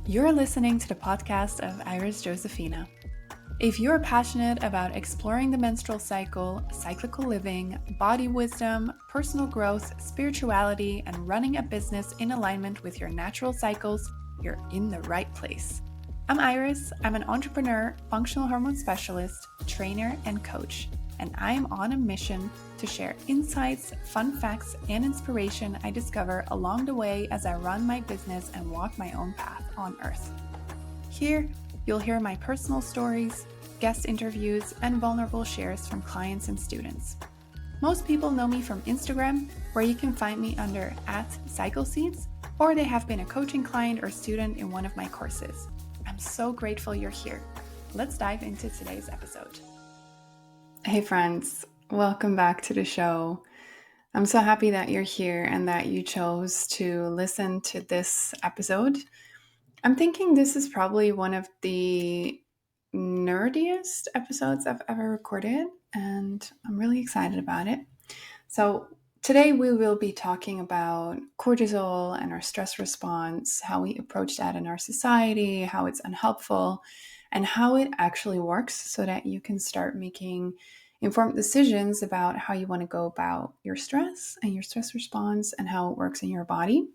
You're listening to the podcast of Iris Josephina. If you're passionate about exploring the menstrual cycle, cyclical living, body wisdom, personal growth, spirituality, and running a business in alignment with your natural cycles, you're in the right place. I'm Iris. I'm an entrepreneur, functional hormone specialist, trainer, and coach, and I am on a mission to share insights, fun facts, and inspiration I discover along the way as I run my business and walk my own path on Earth. Here, you'll hear my personal stories, guest interviews, and vulnerable shares from clients and students. Most people know me from Instagram, where you can find me under @CycleSeeds, or they have been a coaching client or student in one of my courses. I'm so grateful you're here. Let's dive into today's episode. Hey friends, welcome back to the show. I'm so happy that you're here and that you chose to listen to this episode. I'm thinking this is probably one of the nerdiest episodes I've ever recorded, and I'm really excited about it. So today we will be talking about cortisol and our stress response, how we approach that in our society, how it's unhelpful, and how it actually works so that you can start making informed decisions about how you want to go about your stress and your stress response and how it works in your body.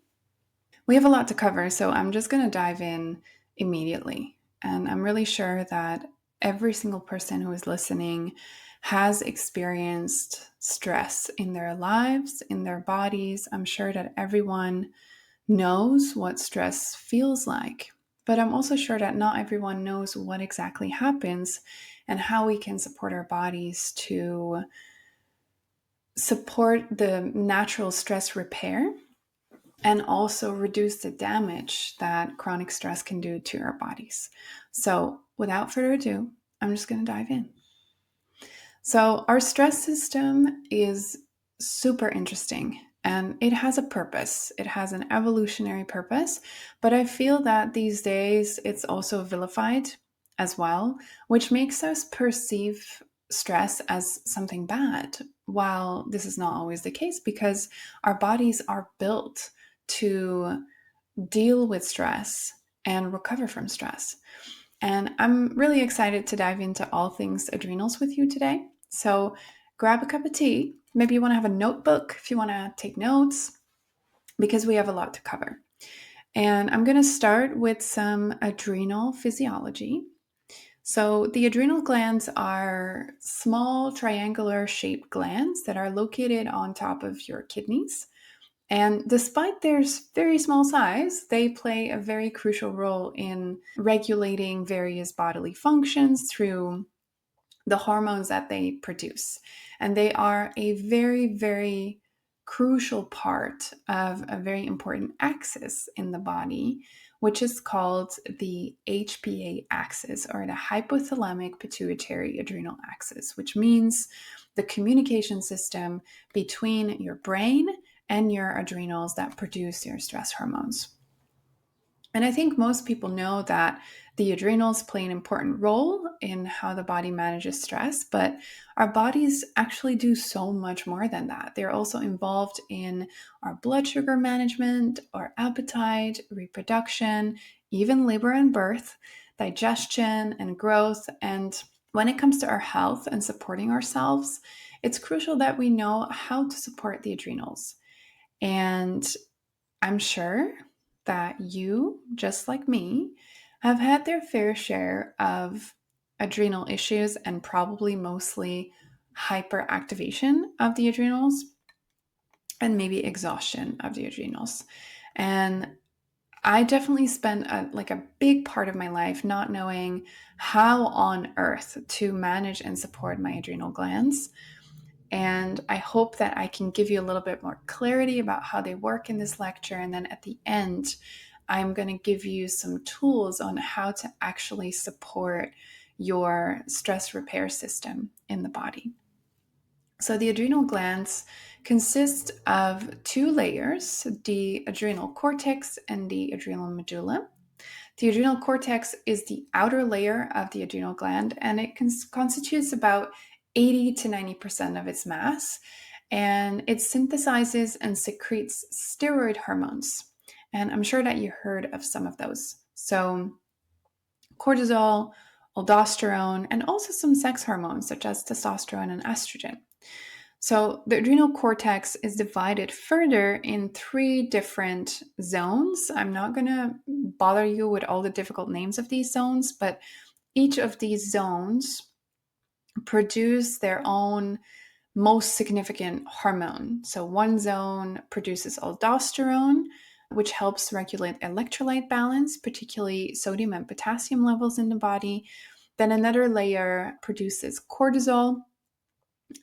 We have a lot to cover, so I'm just going to dive in immediately. And I'm really sure that every single person who is listening has experienced stress in their lives, in their bodies. I'm sure that everyone knows what stress feels like. But I'm also sure that not everyone knows what exactly happens and how we can support our bodies to support the natural stress repair and also reduce the damage that chronic stress can do to our bodies. So without further ado, I'm just going to dive in. So our stress system is super interesting and it has a purpose. It has an evolutionary purpose, but I feel that these days it's also vilified as well, which makes us perceive stress as something bad, while this is not always the case because our bodies are built to deal with stress and recover from stress. And I'm really excited to dive into all things adrenals with you today. So grab a cup of tea. Maybe you want to have a notebook if you want to take notes, because we have a lot to cover. And I'm going to start with some adrenal physiology. So the adrenal glands are small triangular shaped glands that are located on top of your kidneys. And despite their very small size, they play a very crucial role in regulating various bodily functions through the hormones that they produce. And they are a very, very crucial part of a very important axis in the body, which is called the HPA axis, or the Hypothalamic-Pituitary-Adrenal axis, which means the communication system between your brain and your adrenals that produce your stress hormones. And I think most people know that the adrenals play an important role in how the body manages stress, but our bodies actually do so much more than that. They're also involved in our blood sugar management, our appetite, reproduction, even labor and birth, digestion and growth. And when it comes to our health and supporting ourselves, it's crucial that we know how to support the adrenals. And I'm sure that you, just like me, have had their fair share of adrenal issues and probably mostly hyperactivation of the adrenals and maybe exhaustion of the adrenals. And I definitely spent a big part of my life not knowing how on earth to manage and support my adrenal glands. And I hope that I can give you a little bit more clarity about how they work in this lecture. And then at the end, I'm going to give you some tools on how to actually support your stress repair system in the body. So the adrenal glands consist of two layers, the adrenal cortex and the adrenal medulla. The adrenal cortex is the outer layer of the adrenal gland, and it constitutes about 80 to 90% of its mass, and it synthesizes and secretes steroid hormones. And I'm sure that you heard of some of those. So cortisol, aldosterone, and also some sex hormones such as testosterone and estrogen. So the adrenal cortex is divided further in 3 different zones. I'm not going to bother you with all the difficult names of these zones, but each of these zones produce their own most significant hormone. So one zone produces aldosterone, which helps regulate electrolyte balance, particularly sodium and potassium levels in the body. Then another layer produces cortisol,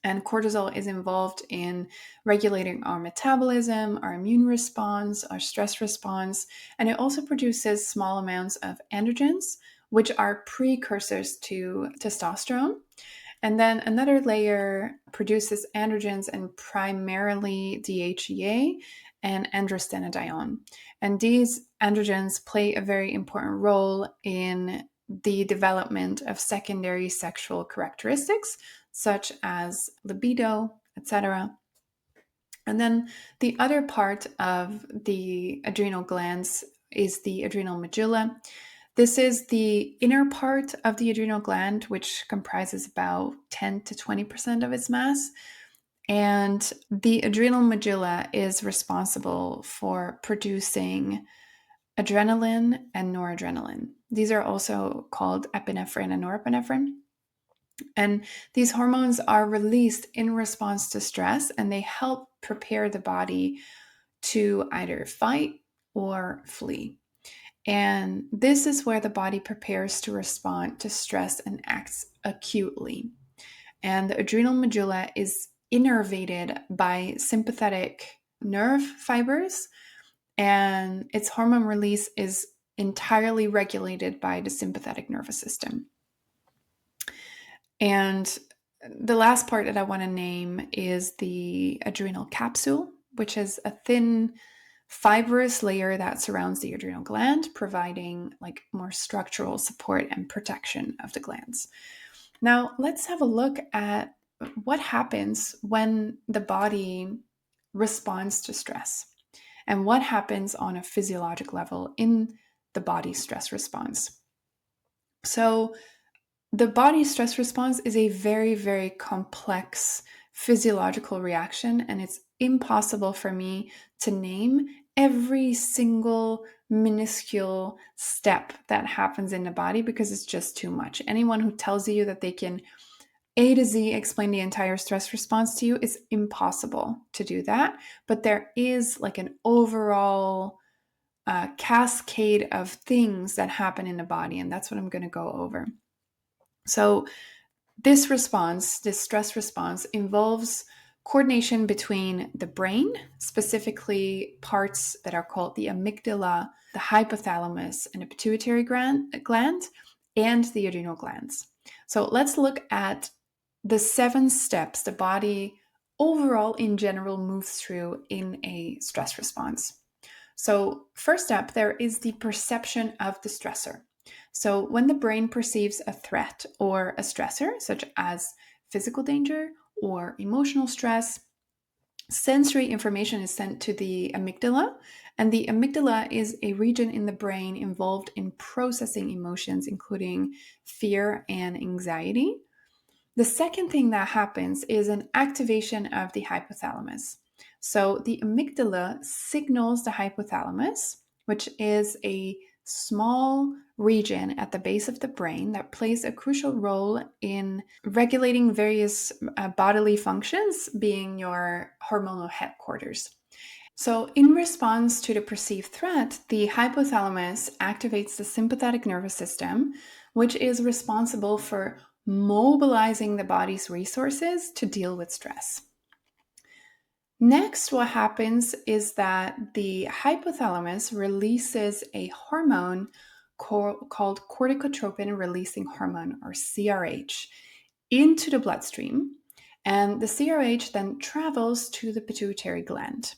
and cortisol is involved in regulating our metabolism, our immune response, our stress response, and it also produces small amounts of androgens, which are precursors to testosterone. And then another layer produces androgens and primarily DHEA and androstenedione. And these androgens play a very important role in the development of secondary sexual characteristics, such as libido, etc. And then the other part of the adrenal glands is the adrenal medulla. This is the inner part of the adrenal gland, which comprises about 10 to 20% of its mass. And the adrenal medulla is responsible for producing adrenaline and noradrenaline. These are also called epinephrine and norepinephrine. And these hormones are released in response to stress, and they help prepare the body to either fight or flee. And this is where the body prepares to respond to stress and acts acutely. And the adrenal medulla is innervated by sympathetic nerve fibers, and its hormone release is entirely regulated by the sympathetic nervous system. And the last part that I want to name is the adrenal capsule, which is a thin fibrous layer that surrounds the adrenal gland, providing like more structural support and protection of the glands. Now, let's have a look at what happens when the body responds to stress and what happens on a physiologic level in the body stress response. So, the body stress response is a very, very complex physiological reaction, and it's impossible for me to name every single minuscule step that happens in the body because it's just too much. Anyone who tells you that they can A to Z explain the entire stress response to you, it's impossible to do that. But there is like an overall cascade of things that happen in the body, and that's what I'm going to go over. So this response, this stress response, involves coordination between the brain, specifically parts that are called the amygdala, the hypothalamus, and the pituitary gland, and the adrenal glands. So let's look at the 7 steps the body overall in general moves through in a stress response. So first up, there is the perception of the stressor. So when the brain perceives a threat or a stressor, such as physical danger or emotional stress, sensory information is sent to the amygdala, and the amygdala is a region in the brain involved in processing emotions, including fear and anxiety. The second thing that happens is an activation of the hypothalamus. So the amygdala signals the hypothalamus, which is a small region at the base of the brain that plays a crucial role in regulating various bodily functions, being your hormonal headquarters. So, in response to the perceived threat, the hypothalamus activates the sympathetic nervous system, which is responsible for mobilizing the body's resources to deal with stress. Next, what happens is that the hypothalamus releases a hormone called corticotropin releasing hormone, or CRH, into the bloodstream, and the CRH then travels to the pituitary gland.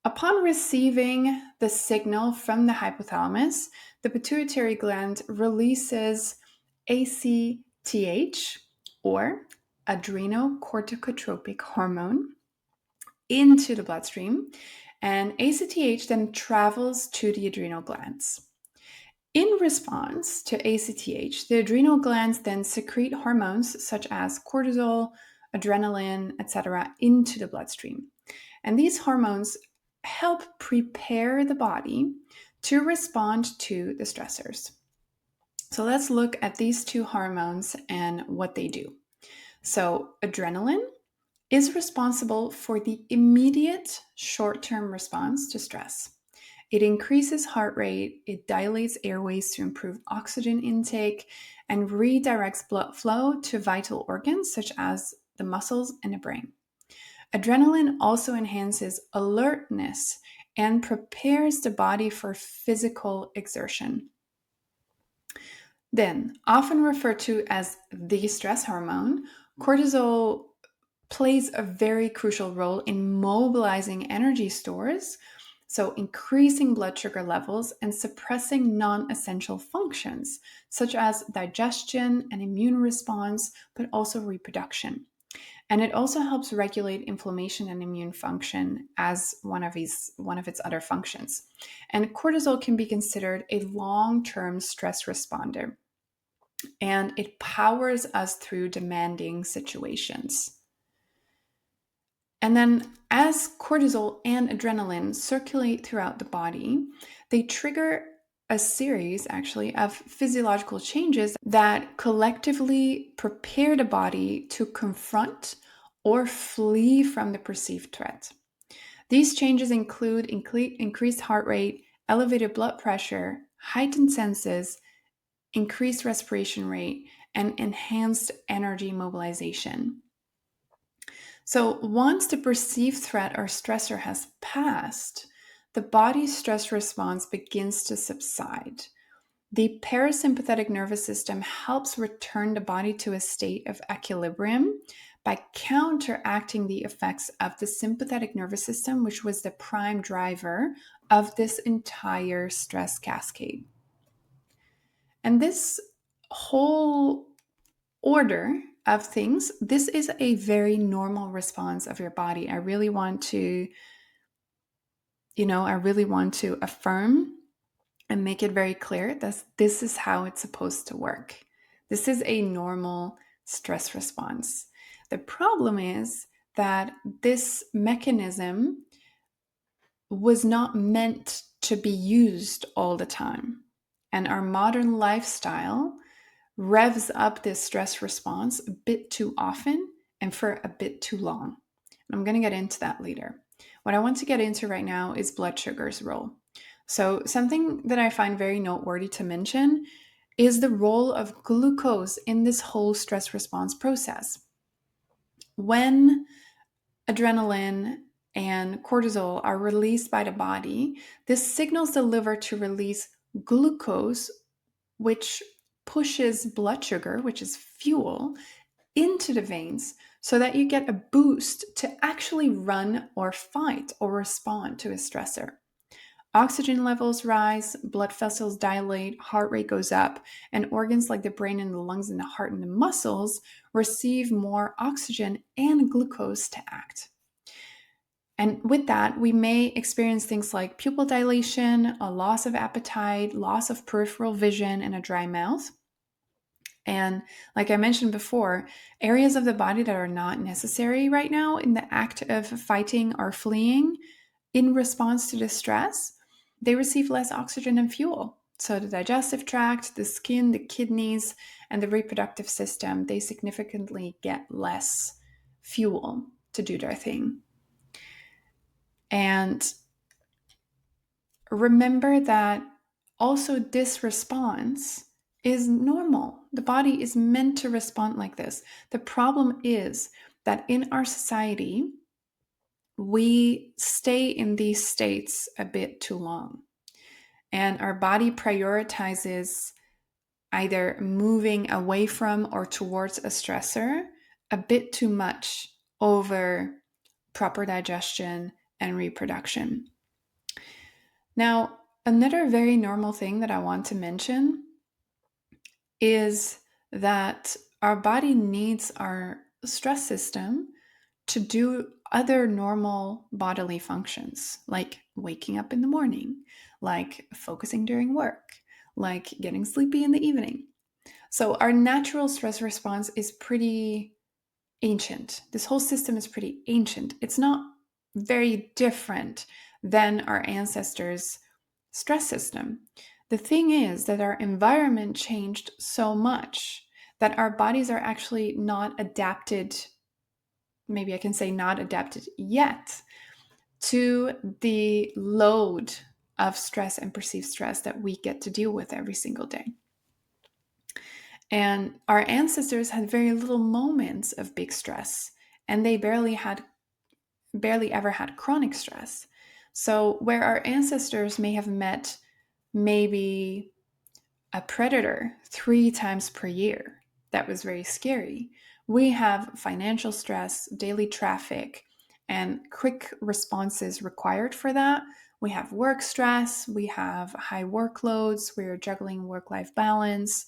Upon receiving the signal from the hypothalamus, the pituitary gland releases ACTH, or adrenocorticotropic hormone, into the bloodstream, and ACTH then travels to the adrenal glands. In response to ACTH, the adrenal glands then secrete hormones such as cortisol, adrenaline, etc., into the bloodstream. And these hormones help prepare the body to respond to the stressors. So let's look at these two hormones and what they do. So, adrenaline is responsible for the immediate short term response to stress. It increases heart rate, it dilates airways to improve oxygen intake, and redirects blood flow to vital organs such as the muscles and the brain. Adrenaline also enhances alertness and prepares the body for physical exertion. Then, often referred to as the stress hormone, cortisol plays a very crucial role in mobilizing energy stores, so increasing blood sugar levels and suppressing non essential functions such as digestion and immune response, but also reproduction. And it also helps regulate inflammation and immune function as one of its other functions. And cortisol can be considered a long-term stress responder, and it powers us through demanding situations. And then, as cortisol and adrenaline circulate throughout the body, they trigger a series, actually, of physiological changes that collectively prepare the body to confront or flee from the perceived threat. These changes include increased heart rate, elevated blood pressure, heightened senses, increased respiration rate, and enhanced energy mobilization. So once the perceived threat or stressor has passed, the body's stress response begins to subside. The parasympathetic nervous system helps return the body to a state of equilibrium by counteracting the effects of the sympathetic nervous system, which was the prime driver of this entire stress cascade. And this whole order of things, this is a very normal response of your body. I really want to affirm and make it very clear that this is how it's supposed to work. This is a normal stress response. The problem is that this mechanism was not meant to be used all the time. And our modern lifestyle revs up this stress response a bit too often and for a bit too long. I'm going to get into that later. What I want to get into right now is blood sugar's role. So, something that I find very noteworthy to mention is the role of glucose in this whole stress response process. When adrenaline and cortisol are released by the body, this signals the liver to release glucose, which pushes blood sugar, which is fuel, into the veins so that you get a boost to actually run or fight or respond to a stressor. Oxygen levels rise, blood vessels dilate, heart rate goes up, and organs like the brain and the lungs and the heart and the muscles receive more oxygen and glucose to act. And with that, we may experience things like pupil dilation, a loss of appetite, loss of peripheral vision, and a dry mouth. And like I mentioned before, areas of the body that are not necessary right now in the act of fighting or fleeing in response to the stress, they receive less oxygen and fuel. So the digestive tract, the skin, the kidneys, and the reproductive system, they significantly get less fuel to do their thing. And remember that also this response is normal. The body is meant to respond like this. The problem is that in our society, we stay in these states a bit too long. And our body prioritizes either moving away from or towards a stressor a bit too much over proper digestion and reproduction. Now, another very normal thing that I want to mention is that our body needs our stress system to do other normal bodily functions, like waking up in the morning, like focusing during work, like getting sleepy in the evening. So our natural stress response is pretty ancient. This whole system is pretty ancient. It's not very different than our ancestors' stress system. The thing is that our environment changed so much that our bodies are actually not adapted, maybe I can say not adapted yet, to the load of stress and perceived stress that we get to deal with every single day. And our ancestors had very little moments of big stress, and they barely ever had chronic stress. So where our ancestors may have met maybe a predator 3 times per year, that was very scary. We have financial stress, daily traffic, and quick responses required for that. We have work stress, we have high workloads, we're juggling work-life balance,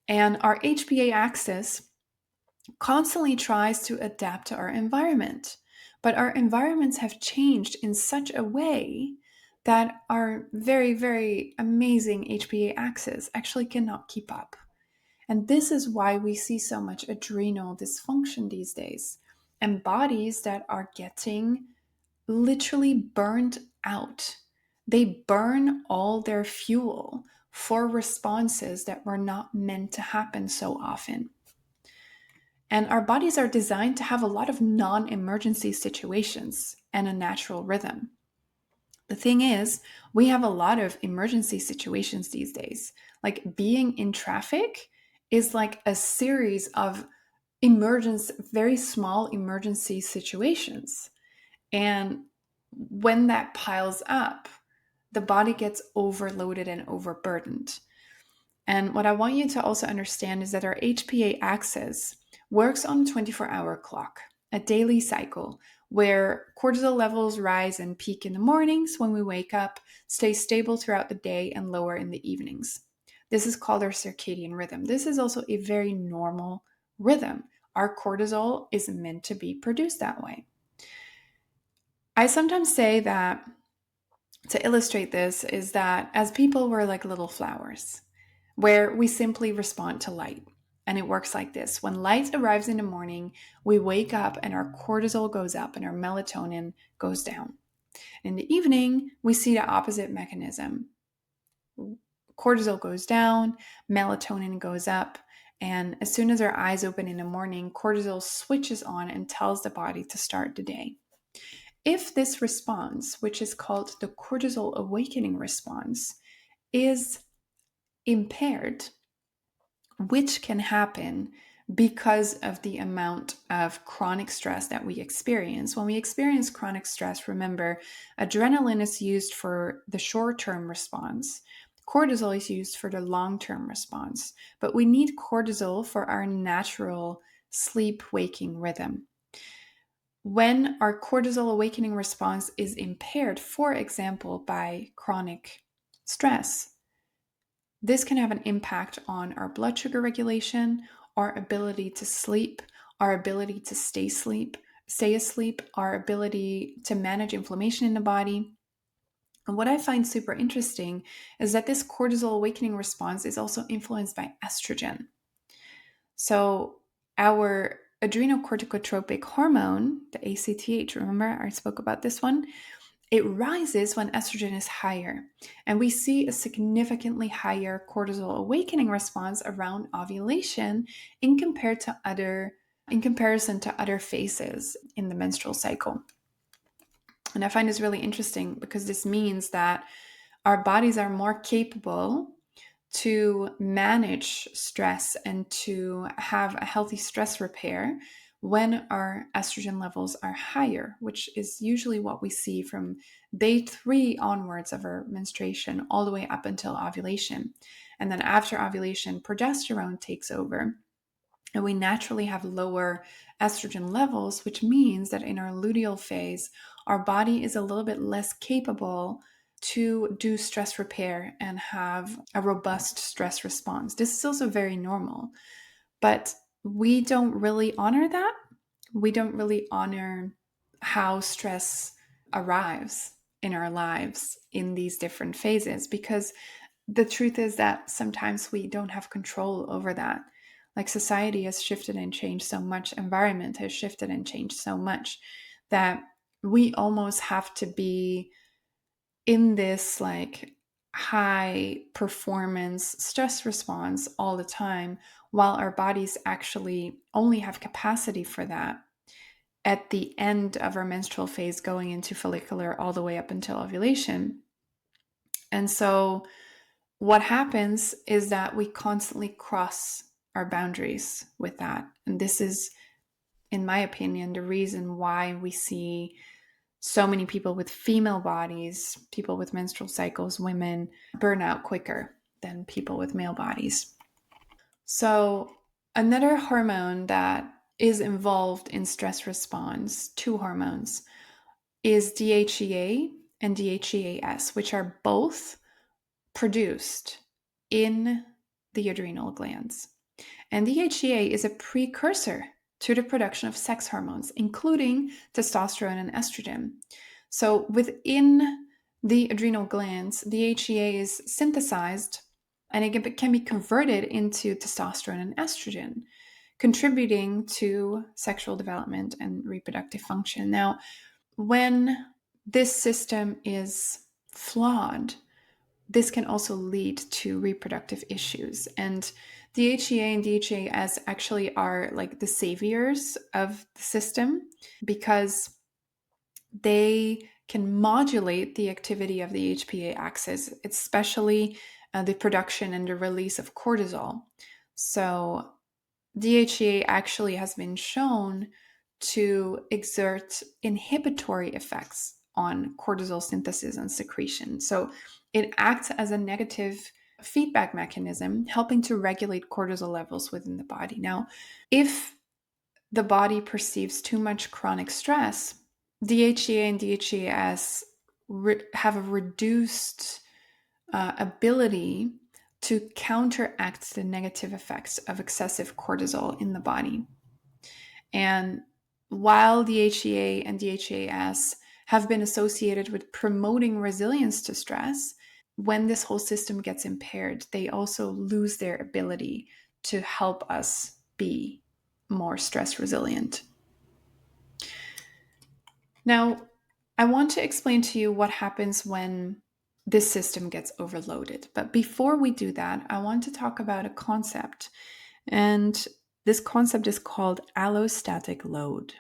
and our HPA axis constantly tries to adapt to our environment. But our environments have changed in such a way that our very, very amazing HPA axis actually cannot keep up. And this is why we see so much adrenal dysfunction these days and bodies that are getting literally burned out. They burn all their fuel for responses that were not meant to happen so often. And our bodies are designed to have a lot of non emergency situations and a natural rhythm. The thing is, we have a lot of emergency situations these days. Like being in traffic is like a series of very small emergency situations. And when that piles up, the body gets overloaded and overburdened. And what I want you to also understand is that our HPA axis works on a 24-hour clock, a daily cycle where cortisol levels rise and peak in the mornings when we wake up, stay stable throughout the day, and lower in the evenings. This is called our circadian rhythm. This is also a very normal rhythm. Our cortisol is meant to be produced that way. I sometimes say that to illustrate this is that as people, we're like little flowers where we simply respond to light. And it works like this. When light arrives in the morning, we wake up and our cortisol goes up and our melatonin goes down. In the evening, we see the opposite mechanism. Cortisol goes down, melatonin goes up, and as soon as our eyes open in the morning, cortisol switches on and tells the body to start the day. If this response, which is called the cortisol awakening response, is impaired, which can happen because of the amount of chronic stress that we experience. When we experience chronic stress, remember, adrenaline is used for the short-term response. Cortisol is used for the long-term response, but we need cortisol for our natural sleep-waking rhythm. When our cortisol awakening response is impaired, for example, by chronic stress, this can have an impact on our blood sugar regulation, our ability to sleep, our ability to stay asleep, our ability to manage inflammation in the body. And what I find super interesting is that this cortisol awakening response is also influenced by estrogen. So our adrenocorticotropic hormone, the ACTH, remember I spoke about this one? It rises when estrogen is higher, and we see a significantly higher cortisol awakening response around ovulation in comparison to other phases in the menstrual cycle. And I find this really interesting because this means that our bodies are more capable to manage stress and to have a healthy stress repair when our estrogen levels are higher, which is usually what we see from day 3 onwards of our menstruation all the way up until ovulation. And then after ovulation, progesterone takes over. And we naturally have lower estrogen levels, which means that in our luteal phase, our body is a little bit less capable to do stress repair and have a robust stress response. This is also very normal, but we don't really honor that. We don't really honor how stress arrives in our lives in these different phases because the truth is that sometimes we don't have control over that. Like society has shifted and changed so much, environment has shifted and changed so much that we almost have to be in this like high performance stress response all the time, while our bodies actually only have capacity for that at the end of our menstrual phase, going into follicular all the way up until ovulation. And so what happens is that we constantly cross our boundaries with that. And this is, in my opinion, the reason why we see so many people with female bodies, people with menstrual cycles, women, burn out quicker than people with male bodies. So, another hormone that is involved in stress response, two hormones, is DHEA and DHEAS, which are both produced in the adrenal glands. And DHEA is a precursor to the production of sex hormones, including testosterone and estrogen. So within the adrenal glands, DHEA is synthesized and it can be converted into testosterone and estrogen, contributing to sexual development and reproductive function. Now, when this system is flawed, this can also lead to reproductive issues. And DHEA and DHEAS actually are like the saviors of the system because they can modulate the activity of the HPA axis, especially the production and the release of cortisol. So DHEA actually has been shown to exert inhibitory effects on cortisol synthesis and secretion. So it acts as a negative feedback mechanism, helping to regulate cortisol levels within the body. Now, if the body perceives too much chronic stress, DHEA and DHEAS have a reduced ability to counteract the negative effects of excessive cortisol in the body. And while DHEA and DHEAS have been associated with promoting resilience to stress, when this whole system gets impaired, they also lose their ability to help us be more stress resilient. Now, I want to explain to you what happens when this system gets overloaded. But before we do that, I want to talk about a concept. And this concept is called allostatic load.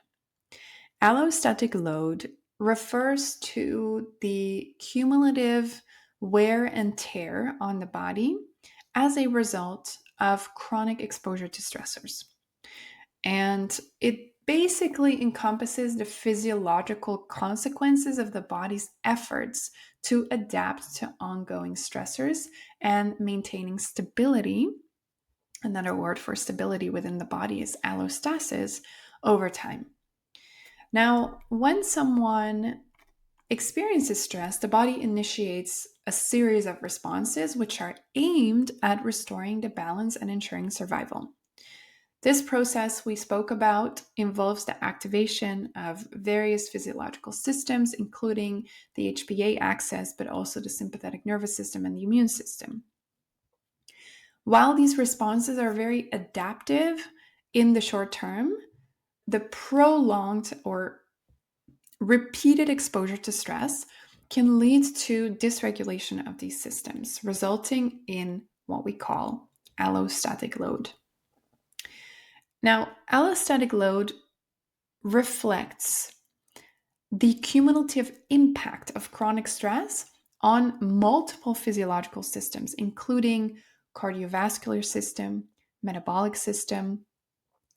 Allostatic load refers to the cumulative wear and tear on the body as a result of chronic exposure to stressors. And it basically encompasses the physiological consequences of the body's efforts to adapt to ongoing stressors and maintaining stability. Another word for stability within the body is allostasis over time. Now, when someone experiences stress, the body initiates a series of responses which are aimed at restoring the balance and ensuring survival. This process we spoke about involves the activation of various physiological systems, including the HPA axis, but also the sympathetic nervous system and the immune system. While these responses are very adaptive in the short term, the prolonged or repeated exposure to stress can lead to dysregulation of these systems, resulting in what we call allostatic load. Now, allostatic load reflects the cumulative impact of chronic stress on multiple physiological systems, including cardiovascular system, metabolic system,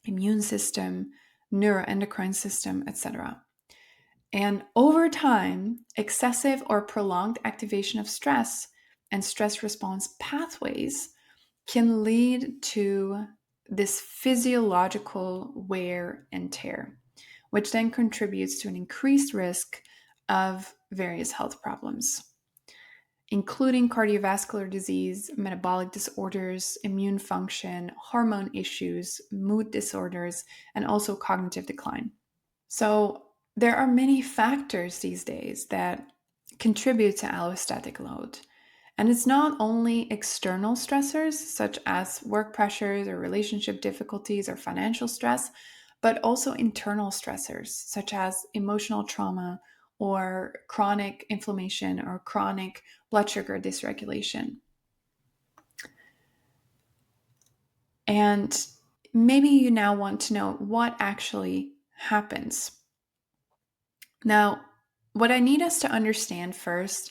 immune system, neuroendocrine system, etc. And over time, excessive or prolonged activation of stress and stress response pathways can lead to this physiological wear and tear, which then contributes to an increased risk of various health problems, including cardiovascular disease, metabolic disorders, immune function, hormone issues, mood disorders, and also cognitive decline. So there are many factors these days that contribute to allostatic load. And it's not only external stressors, such as work pressures or relationship difficulties or financial stress, but also internal stressors, such as emotional trauma or chronic inflammation or chronic blood sugar dysregulation. And maybe you now want to know what actually happens. Now, what I need us to understand first,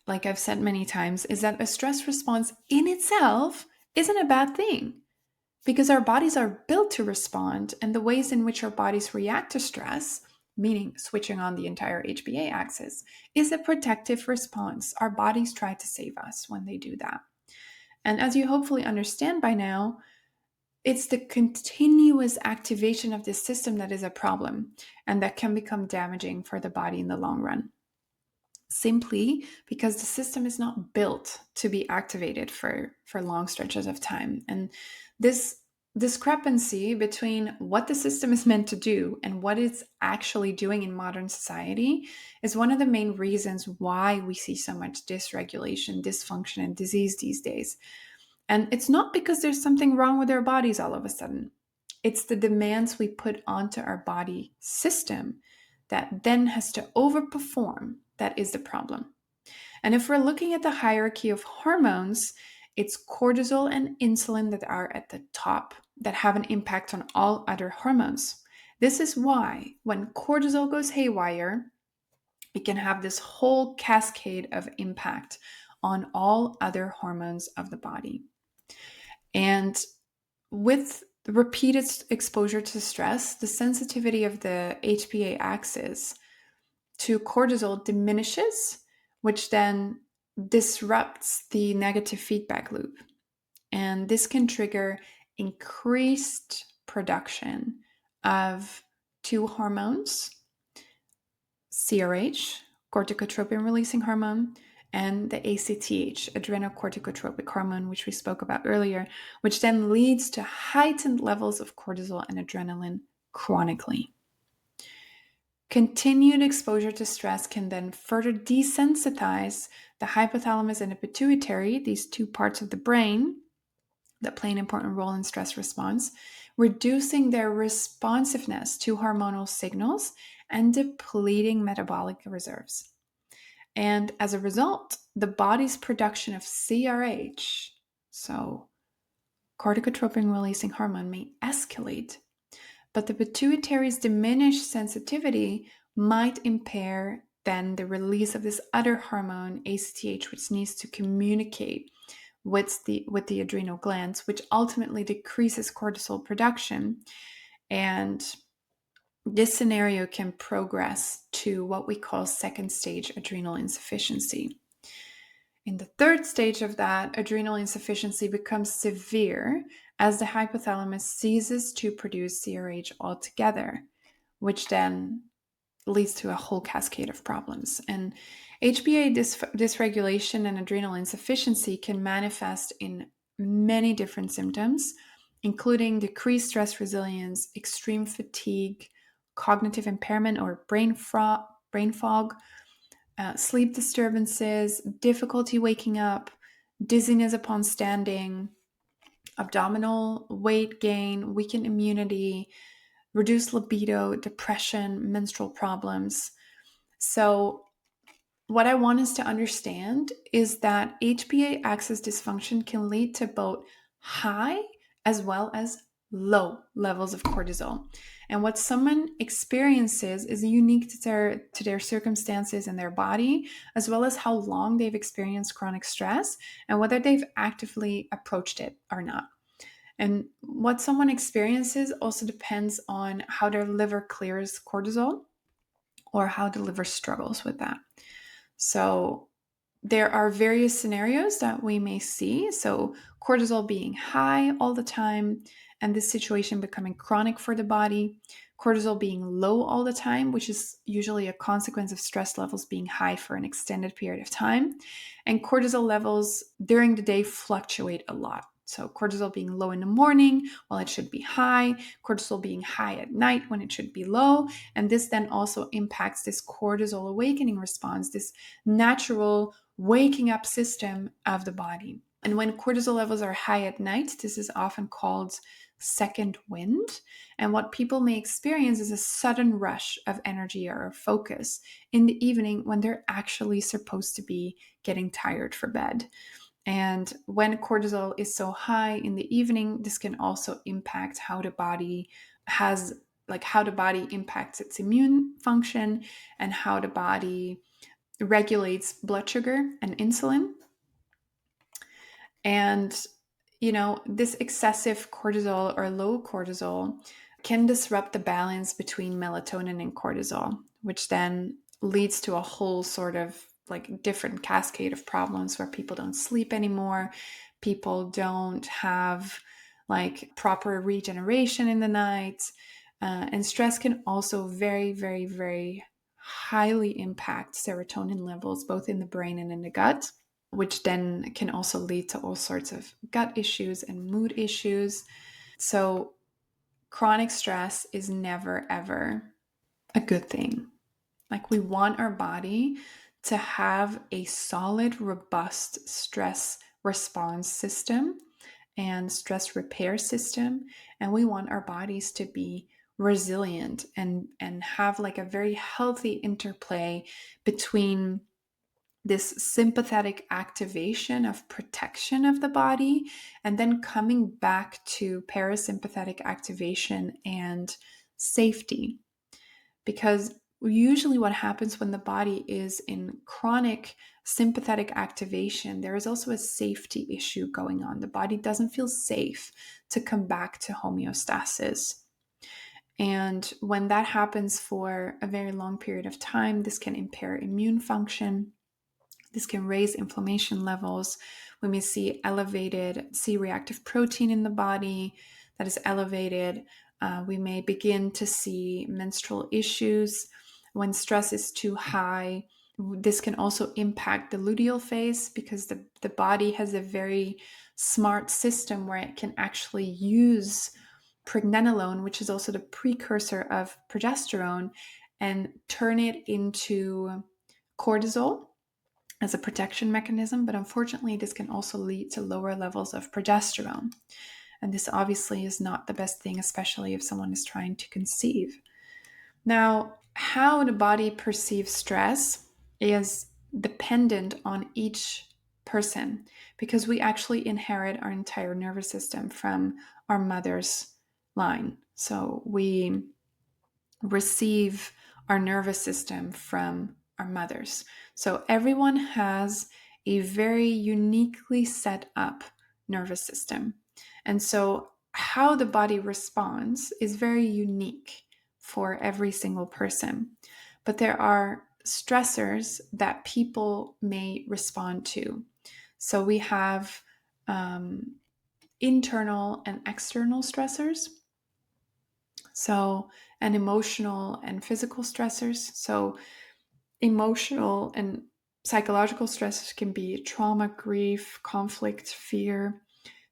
like I've said many times, is that a stress response in itself isn't a bad thing because our bodies are built to respond, and the ways in which our bodies react to stress, meaning switching on the entire HPA axis, is a protective response. Our bodies try to save us when they do that. And as you hopefully understand by now, it's the continuous activation of this system that is a problem and that can become damaging for the body in the long run. Simply because the system is not built to be activated for long stretches of time. And this discrepancy between what the system is meant to do and what it's actually doing in modern society is one of the main reasons why we see so much dysregulation, dysfunction, and disease these days. And it's not because there's something wrong with our bodies all of a sudden. It's the demands we put onto our body system that then has to overperform that is the problem. And if we're looking at the hierarchy of hormones, it's cortisol and insulin that are at the top that have an impact on all other hormones. This is why when cortisol goes haywire, it can have this whole cascade of impact on all other hormones of the body. And with repeated exposure to stress, the sensitivity of the HPA axis to cortisol diminishes, which then disrupts the negative feedback loop. And this can trigger increased production of two hormones, CRH, corticotropin releasing hormone, and the ACTH, adrenocorticotropic hormone, which we spoke about earlier, which then leads to heightened levels of cortisol and adrenaline chronically. Continued exposure to stress can then further desensitize the hypothalamus and the pituitary, these two parts of the brain that play an important role in stress response, reducing their responsiveness to hormonal signals and depleting metabolic reserves. And as a result, the body's production of CRH, so corticotropin releasing hormone, may escalate, but the pituitary's diminished sensitivity might impair then the release of this other hormone, ACTH, which needs to communicate with the adrenal glands, which ultimately decreases cortisol production. And this scenario can progress to what we call second stage adrenal insufficiency. In the third stage of that, adrenal insufficiency becomes severe as the hypothalamus ceases to produce CRH altogether, which then leads to a whole cascade of problems. And HPA dysregulation and adrenal insufficiency can manifest in many different symptoms, including decreased stress resilience, extreme fatigue, cognitive impairment or brain fog, sleep disturbances, difficulty waking up, dizziness upon standing, abdominal weight gain, weakened immunity, reduced libido, depression, menstrual problems. So, what I want us to understand is that HPA axis dysfunction can lead to both high as well as low levels of cortisol. And what someone experiences is unique to their circumstances and their body, as well as how long they've experienced chronic stress and whether they've actively approached it or not. And what someone experiences also depends on how their liver clears cortisol or how the liver struggles with that. So there are various scenarios that we may see. So cortisol being high all the time and this situation becoming chronic for the body. Cortisol being low all the time, which is usually a consequence of stress levels being high for an extended period of time. And cortisol levels during the day fluctuate a lot. So cortisol being low in the morning while it should be high, cortisol being high at night when it should be low. And this then also impacts this cortisol awakening response, this natural waking up system of the body. And when cortisol levels are high at night, this is often called second wind. And what people may experience is a sudden rush of energy or focus in the evening when they're actually supposed to be getting tired for bed. And when cortisol is so high in the evening, this can also impact how the body impacts its immune function and how the body regulates blood sugar and insulin. And, this excessive cortisol or low cortisol can disrupt the balance between melatonin and cortisol, which then leads to a whole sort of like different cascade of problems where people don't sleep anymore. People don't have like proper regeneration in the night. And stress can also very, very, very highly impact serotonin levels, both in the brain and in the gut, which then can also lead to all sorts of gut issues and mood issues. So chronic stress is never, ever a good thing. Like, we want our body to have a solid, robust stress response system and stress repair system. And we want our bodies to be resilient and have like a very healthy interplay between this sympathetic activation of protection of the body, and then coming back to parasympathetic activation and safety. Because usually what happens when the body is in chronic sympathetic activation, there is also a safety issue going on. The body doesn't feel safe to come back to homeostasis. And when that happens for a very long period of time, this can impair immune function. This can raise inflammation levels. We may see elevated C-reactive protein in the body that is elevated. We may begin to see menstrual issues. When stress is too high, this can also impact the luteal phase, because the body has a very smart system where it can actually use pregnenolone, which is also the precursor of progesterone, and turn it into cortisol as a protection mechanism. But unfortunately, this can also lead to lower levels of progesterone. And this obviously is not the best thing, especially if someone is trying to conceive. Now, how the body perceives stress is dependent on each person, because we actually inherit our entire nervous system from our mother's line. So we receive our nervous system from our mothers. So everyone has a very uniquely set up nervous system. And so how the body responds is very unique for every single person. But there are stressors that people may respond to. So we have internal and external stressors. So, and emotional and physical stressors. So, emotional and psychological stressors can be trauma, grief, conflict, fear.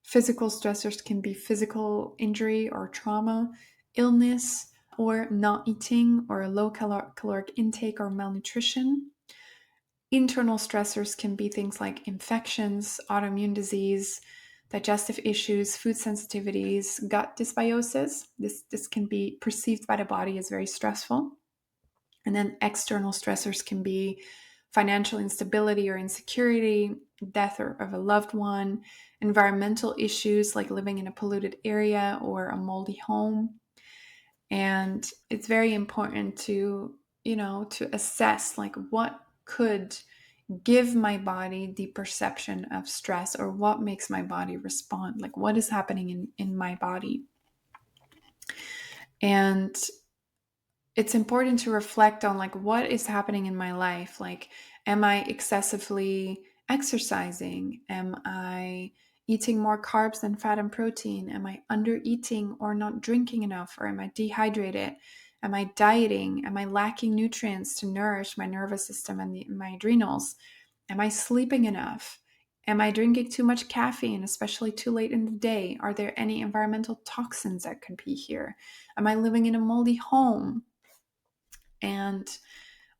Physical stressors can be physical injury or trauma, illness, or not eating, or a low caloric intake or malnutrition. Internal stressors can be things like infections, autoimmune disease, digestive issues, food sensitivities, gut dysbiosis. This can be perceived by the body as very stressful. And then external stressors can be financial instability or insecurity, death of a loved one, environmental issues like living in a polluted area or a moldy home. And it's very important to, to assess like what could give my body the perception of stress, or what makes my body respond, like what is happening in my body. And it's important to reflect on like what is happening in my life. Like, am I excessively exercising? Am I eating more carbs than fat and protein? Am I under eating or not drinking enough? Or am I dehydrated? Am I dieting? Am I lacking nutrients to nourish my nervous system and my adrenals? Am I sleeping enough? Am I drinking too much caffeine, especially too late in the day? Are there any environmental toxins that could be here? Am I living in a moldy home? And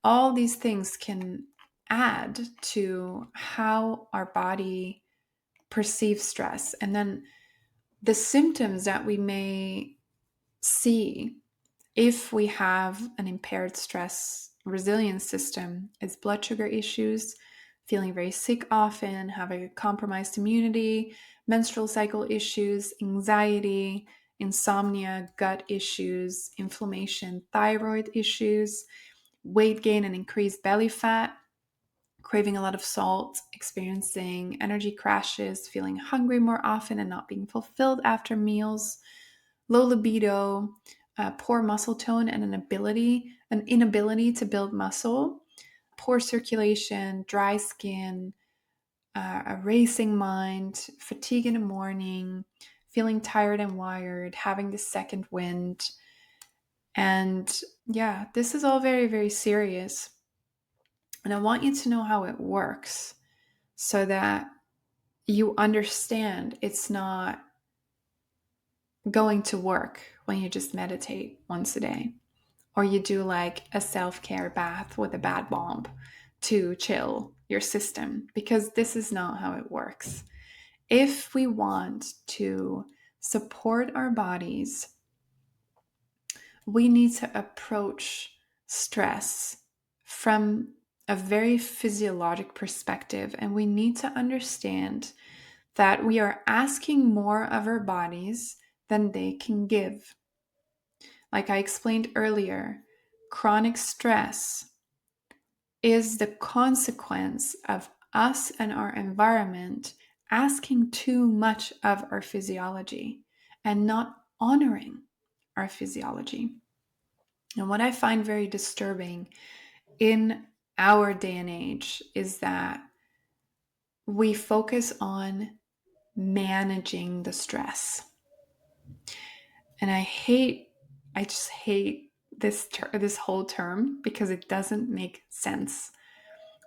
all these things can add to how our body perceives stress. And then the symptoms that we may see if we have an impaired stress resilience system is blood sugar issues, feeling very sick often, having a compromised immunity, menstrual cycle issues, anxiety, insomnia, gut issues, inflammation, thyroid issues, weight gain and increased belly fat, craving a lot of salt, experiencing energy crashes, feeling hungry more often and not being fulfilled after meals, low libido, poor muscle tone, and an inability to build muscle, poor circulation, dry skin, a racing mind, fatigue in the morning, feeling tired and wired, having the second wind. And yeah, this is all very, very serious. And I want you to know how it works so that you understand it's not going to work when you just meditate once a day or you do like a self-care bath with a bath bomb to chill your system, because this is not how it works. If we want to support our bodies, we need to approach stress from a very physiologic perspective, and we need to understand that we are asking more of our bodies than they can give. Like I explained earlier, chronic stress is the consequence of us and our environment asking too much of our physiology and not honoring our physiology. And what I find very disturbing in our day and age is that we focus on managing the stress. And I just hate this whole term because it doesn't make sense.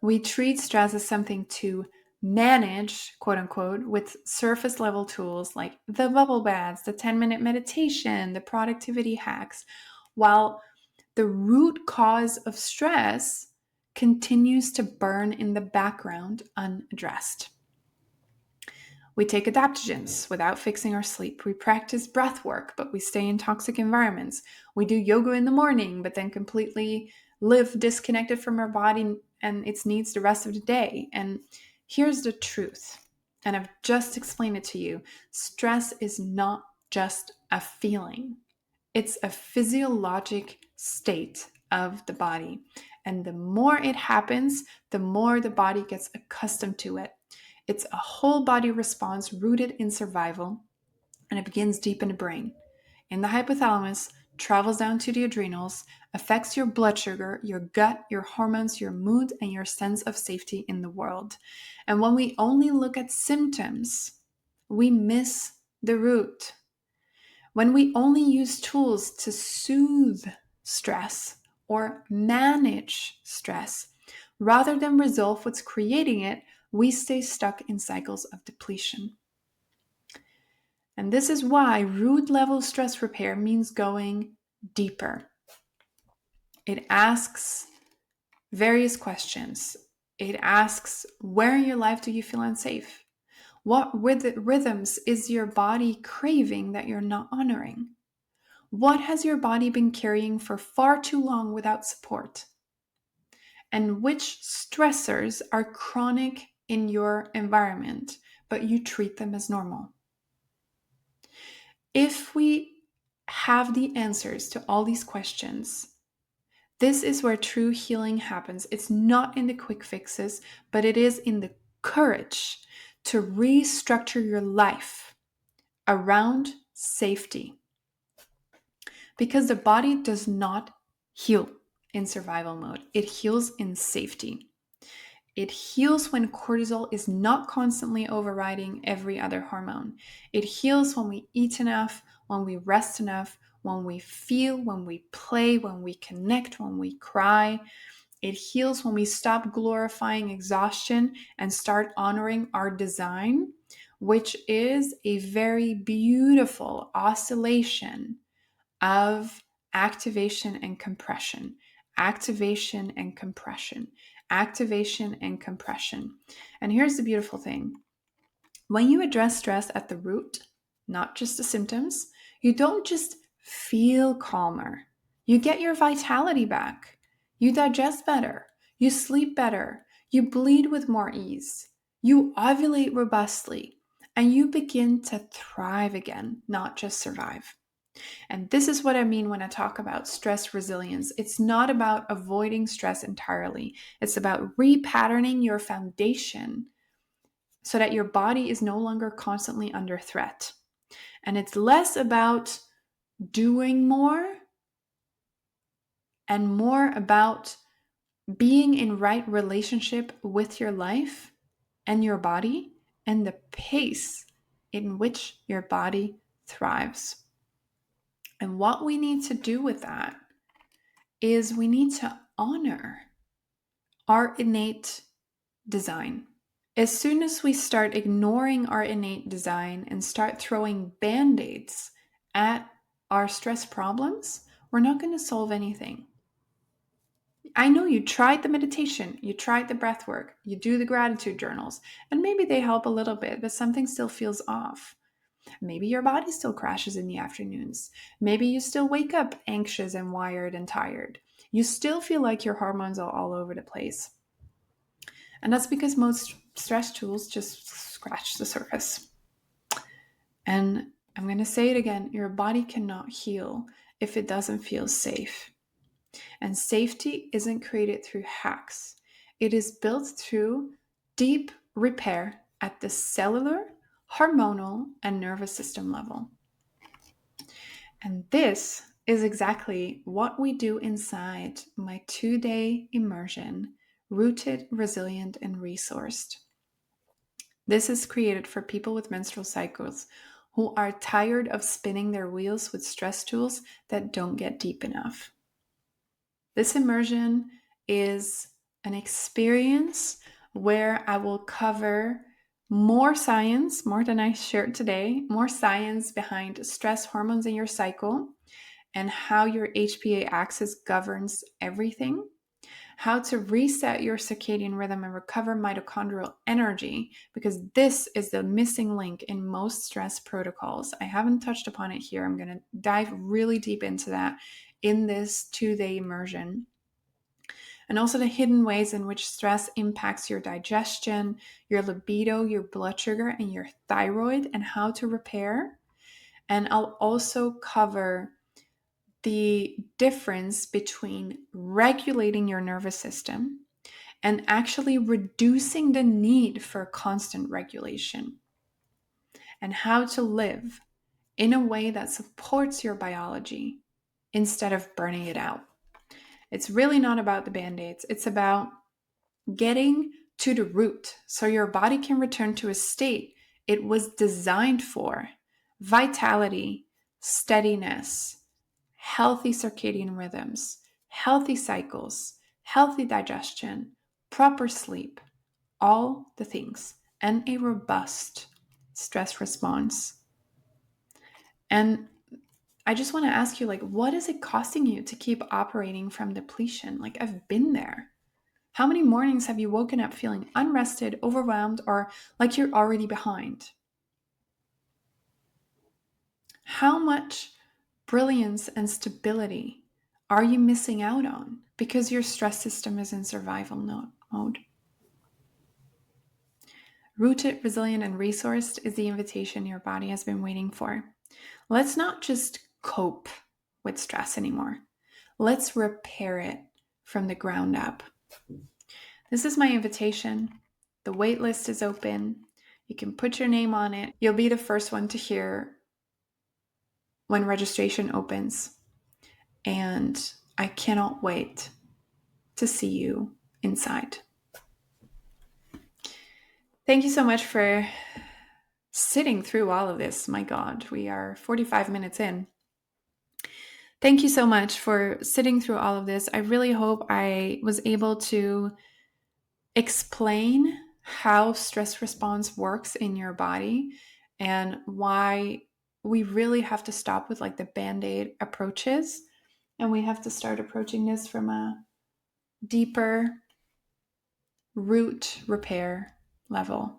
We treat stress as something to manage, quote unquote, with surface level tools like the bubble baths, the 10-minute meditation, the productivity hacks, while the root cause of stress continues to burn in the background unaddressed. We take adaptogens without fixing our sleep. We practice breath work, but we stay in toxic environments. We do yoga in the morning, but then completely live disconnected from our body and its needs the rest of the day. And here's the truth, and I've just explained it to you. Stress is not just a feeling. It's a physiologic state of the body. And the more it happens, the more the body gets accustomed to it. It's a whole body response rooted in survival, and it begins deep in the brain. In the hypothalamus, travels down to the adrenals, affects your blood sugar, your gut, your hormones, your mood, and your sense of safety in the world. And when we only look at symptoms, we miss the root. When we only use tools to soothe stress or manage stress, rather than resolve what's creating it, we stay stuck in cycles of depletion. And this is why root level stress repair means going deeper. It asks various questions. It asks, where in your life do you feel unsafe? What rhythms is your body craving that you're not honoring? What has your body been carrying for far too long without support? And which stressors are chronic in your environment, but you treat them as normal? If we have the answers to all these questions, this is where true healing happens. It's not in the quick fixes, but it is in the courage to restructure your life around safety. Because the body does not heal in survival mode, it heals in safety. It heals when cortisol is not constantly overriding every other hormone. It heals when we eat enough, when we rest enough, when we feel, when we play, when we connect, when we cry. It heals when we stop glorifying exhaustion and start honoring our design, which is a very beautiful oscillation of activation and compression. activation and compression, activation and compression. And here's the beautiful thing. When you address stress at the root, not just the symptoms, you don't just feel calmer. You get your vitality back. You digest better. You sleep better. You bleed with more ease. You ovulate robustly. And you begin to thrive again, not just survive. And this is what I mean when I talk about stress resilience. It's not about avoiding stress entirely. It's about repatterning your foundation so that your body is no longer constantly under threat. And it's less about doing more and more about being in right relationship with your life and your body and the pace in which your body thrives. And what we need to do with that is we need to honor our innate design. As soon as we start ignoring our innate design and start throwing band-aids at our stress problems, we're not going to solve anything. I know you tried the meditation, you tried the breath work, you do the gratitude journals, and maybe they help a little bit, but something still feels off. Maybe your body still crashes in the afternoons. Maybe you still wake up anxious and wired and tired. You still feel like your hormones are all over the place. And that's because most stress tools just scratch the surface. And I'm going to say it again, your body cannot heal if it doesn't feel safe. And safety isn't created through hacks. It is built through deep repair at the cellular, hormonal, and nervous system level. And this is exactly what we do inside my 2-day immersion, Rooted, Resilient, and Resourced. This is created for people with menstrual cycles who are tired of spinning their wheels with stress tools that don't get deep enough. This immersion is an experience where I will cover more science, more than I shared today, more science behind stress hormones in your cycle and how your HPA axis governs everything, how to reset your circadian rhythm and recover mitochondrial energy, because this is the missing link in most stress protocols. I haven't touched upon it here. I'm going to dive really deep into that in this 2-day immersion. And also the hidden ways in which stress impacts your digestion, your libido, your blood sugar, and your thyroid, and how to repair. And I'll also cover the difference between regulating your nervous system and actually reducing the need for constant regulation, and how to live in a way that supports your biology instead of burning it out. It's really not about the band-aids. It's about getting to the root so your body can return to a state it was designed for: vitality, steadiness, healthy circadian rhythms, healthy cycles, healthy digestion, proper sleep, all the things, and a robust stress response. And I just want to ask you, what is it costing you to keep operating from depletion? I've been there. How many mornings have you woken up feeling unrested, overwhelmed, or like you're already behind? How much brilliance and stability are you missing out on because your stress system is in survival mode? Rooted, resilient, and resourced is the invitation your body has been waiting for. Let's not just cope with stress anymore. Let's repair it from the ground up. This is my invitation. The wait list is open. You can put your name on it. You'll be the first one to hear when registration opens. And I cannot wait to see you inside. Thank you so much for sitting through all of this. My God, we are 45 minutes in. Thank you so much for sitting through all of this. I really hope I was able to explain how stress response works in your body and why we really have to stop with the band-aid approaches, and we have to start approaching this from a deeper root repair level.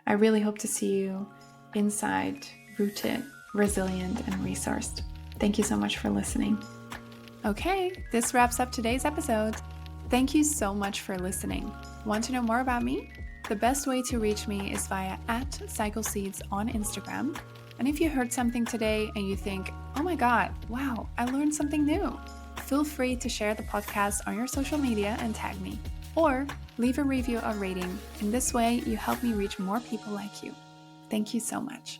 I really hope to see you inside, rooted, resilient, and resourced. Thank you so much for listening. Okay, this wraps up today's episode. Thank you so much for listening. Want to know more about me? The best way to reach me is via @CycleSeeds on Instagram. And if you heard something today and you think, oh my God, wow, I learned something new, feel free to share the podcast on your social media and tag me. Or leave a review or rating. In this way, you help me reach more people like you. Thank you so much.